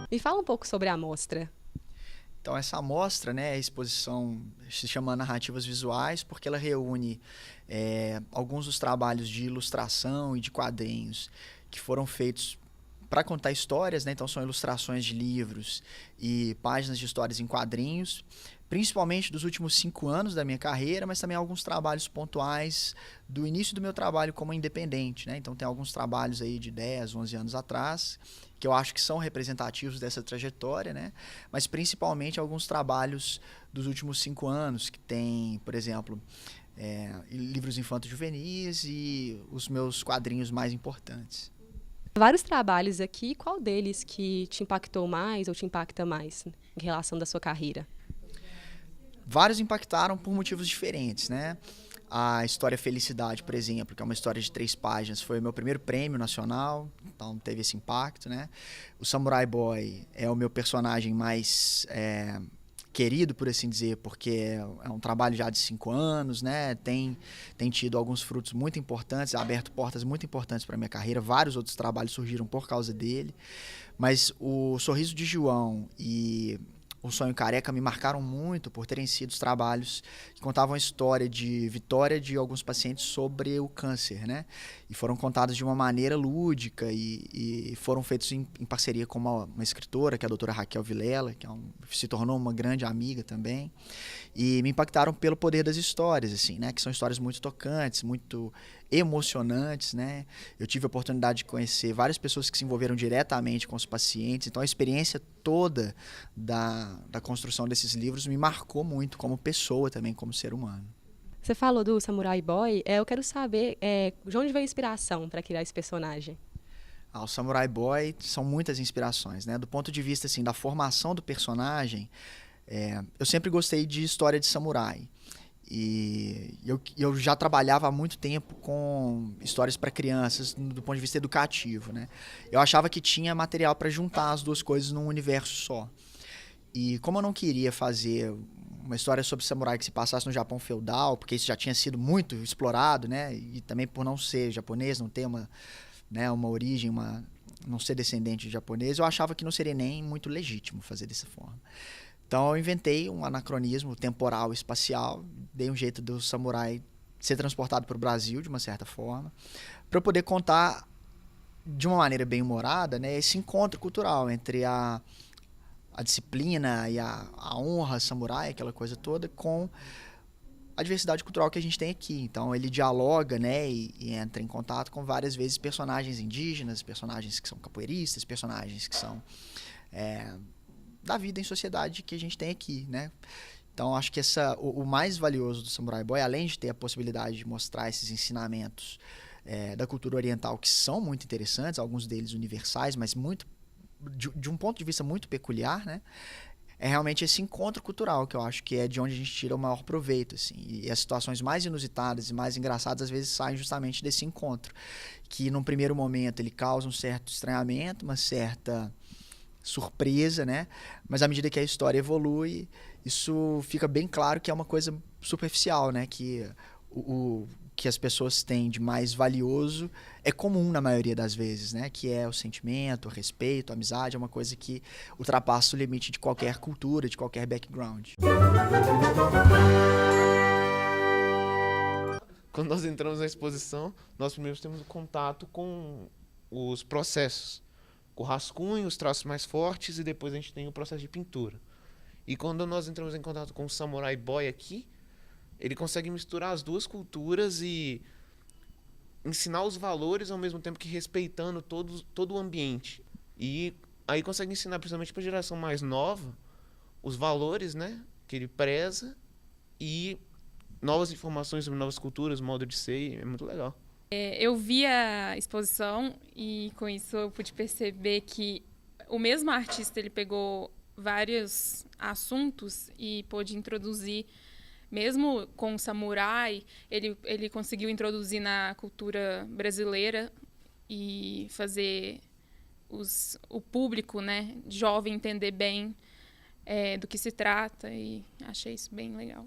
Me fala um pouco sobre a mostra. Então, essa amostra, né, a exposição se chama Narrativas Visuais, porque ela reúne alguns dos trabalhos de ilustração e de quadrinhos que foram feitos para contar histórias, né? Então, são ilustrações de livros e páginas de histórias em quadrinhos, principalmente dos últimos 5 anos da minha carreira, mas também alguns trabalhos pontuais do início do meu trabalho como independente, né? Então, tem alguns trabalhos aí de 10, 11 anos atrás, que eu acho que são representativos dessa trajetória, né? Mas principalmente alguns trabalhos dos últimos 5 anos, que tem, por exemplo, livros infanto-juvenis e os meus quadrinhos mais importantes. Vários trabalhos aqui, qual deles que te impactou mais ou te impacta mais em relação da sua carreira? Vários impactaram por motivos diferentes, né? A história Felicidade, por exemplo, que é uma história de 3 páginas, foi o meu primeiro prêmio nacional, então teve esse impacto, né? O Samurai Boy é o meu personagem mais querido, por assim dizer, porque é um trabalho já de 5 anos, né? Tem tido alguns frutos muito importantes, aberto portas muito importantes para a minha carreira. Vários outros trabalhos surgiram por causa dele, mas o Sorriso de João e O Sonho Careca me marcaram muito por terem sido os trabalhos que contavam a história de vitória de alguns pacientes sobre o câncer, né? E foram contados de uma maneira lúdica e foram feitos em parceria com uma escritora, que é a doutora Raquel Vilela, que se tornou uma grande amiga também. E me impactaram pelo poder das histórias, assim, né? Que são histórias muito tocantes, muito emocionantes, né? Eu tive a oportunidade de conhecer várias pessoas que se envolveram diretamente com os pacientes, então a experiência toda da construção desses livros me marcou muito como pessoa também, como ser humano. Você falou do Samurai Boy, eu quero saber de onde veio a inspiração para criar esse personagem? O Samurai Boy são muitas inspirações, né? Do ponto de vista assim, da formação do personagem, eu sempre gostei de história de samurai. E eu já trabalhava há muito tempo com histórias para crianças do ponto de vista educativo, né? Eu achava que tinha material para juntar as duas coisas num universo só. E como eu não queria fazer uma história sobre samurai que se passasse no Japão feudal, porque isso já tinha sido muito explorado, né? E também por não ser japonês, não ter uma origem, não ser descendente de japonês, eu achava que não seria nem muito legítimo fazer dessa forma. Então eu inventei um anacronismo temporal e espacial, dei um jeito do samurai ser transportado para o Brasil, de uma certa forma, para eu poder contar de uma maneira bem humorada, né, esse encontro cultural entre a disciplina e a honra samurai, aquela coisa toda, com a diversidade cultural que a gente tem aqui. Então ele dialoga, né, e entra em contato com várias vezes personagens indígenas, personagens que são capoeiristas, personagens que são da vida em sociedade que a gente tem aqui, né? Então, acho que o mais valioso do Samurai Boy, além de ter a possibilidade de mostrar esses ensinamentos da cultura oriental, que são muito interessantes, alguns deles universais, mas muito de um ponto de vista muito peculiar, né? É realmente esse encontro cultural, que eu acho que é de onde a gente tira o maior proveito, assim. E as situações mais inusitadas e mais engraçadas, às vezes, saem justamente desse encontro. Que, num primeiro momento, ele causa um certo estranhamento, uma certa surpresa, né? Mas à medida que a história evolui, isso fica bem claro que é uma coisa superficial, né? Que o que as pessoas têm de mais valioso é comum na maioria das vezes, né? Que é o sentimento, o respeito, a amizade, é uma coisa que ultrapassa o limite de qualquer cultura, de qualquer background. Quando nós entramos na exposição, nós primeiro temos contato com os processos, com o rascunho, os traços mais fortes, e depois a gente tem o processo de pintura. E quando nós entramos em contato com o Samurai Boy aqui, ele consegue misturar as duas culturas e ensinar os valores ao mesmo tempo que respeitando todo o ambiente. E aí consegue ensinar principalmente para a geração mais nova os valores, né, que ele preza, e novas informações sobre novas culturas, modo de ser. É muito legal. Eu vi a exposição e com isso eu pude perceber que o mesmo artista ele pegou vários assuntos e pôde introduzir, mesmo com o samurai, ele conseguiu introduzir na cultura brasileira e fazer o público, né, jovem entender bem do que se trata, e achei isso bem legal.